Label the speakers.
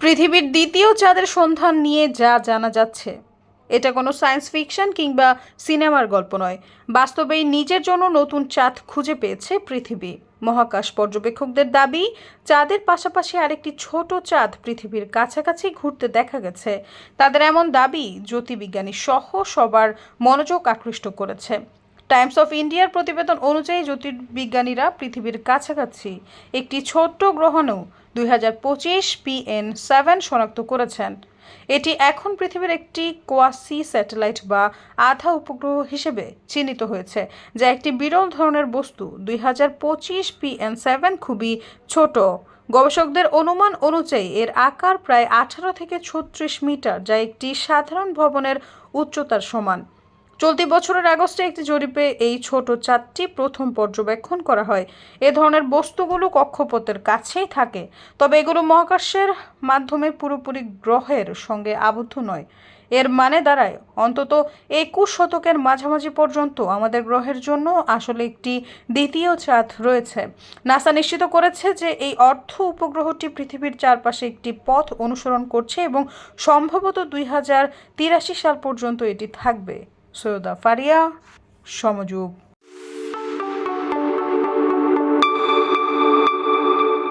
Speaker 1: পৃথিবীর দ্বিতীয় চাঁদের সন্ধান নিয়ে যা জানা যাচ্ছে, এটা কোনো সায়েন্স ফিকশন কিংবা সিনেমার গল্প নয়। বাস্তবেই নিজের জন্য নতুন চাঁদ খুঁজে পেয়েছে পৃথিবী। মহাকাশ পর্যবেক্ষকদের দাবি, চাঁদের পাশাপাশি আরেকটি ছোট চাঁদ পৃথিবীর কাছাকাছি ঘুরতে দেখা গেছে। তাদের এমন দাবি জ্যোতির্বিজ্ঞানী সহ সবার মনোযোগ আকৃষ্ট করেছে। টাইমস অফ ইন্ডিয়ার প্রতিবেদন অনুযায়ী জ্যোতির্বিজ্ঞানীরা পৃথিবীর কাছাকাছি একটি ছোট্ট গ্রহাণু 2025 PN7 শনাক্ত করেছেন। এটি এখন পৃথিবীর একটি কোয়াসি স্যাটেলাইট বা আধা উপগ্রহ হিসেবে চিহ্নিত হয়েছে, যা একটি বিরল ধরনের বস্তু। 2025 PN7 খুবই ছোট। গবেষকদের অনুমান অনুযায়ী এর আকার প্রায় 18 থেকে 36 মিটার, যা একটি সাধারণ ভবনের উচ্চতার সমান। চলতি বছরের আগস্টে একটি জরিপে এই ছোট চাঁদটি প্রথম পর্যবেক্ষণ করা হয়। এ ধরনের বস্তুগুলো কক্ষপথের কাছেই থাকে, তবে এগুলো মহাকাশের মাধ্যমে পুরোপুরি গ্রহের সঙ্গে আবদ্ধ নয়। এর মানে দাঁড়ায়, অন্তত 21 শতকের মাঝামাঝি পর্যন্ত আমাদের গ্রহের জন্য আসলে একটি দ্বিতীয় চাঁদ রয়েছে। নাসা নিশ্চিত করেছে যে এই অর্ধ উপগ্রহটি পৃথিবীর চারপাশে একটি পথ অনুসরণ করছে এবং সম্ভবত 2083 সাল পর্যন্ত এটি থাকবে। সৈয়দা ফারিয়া, সমযোগ।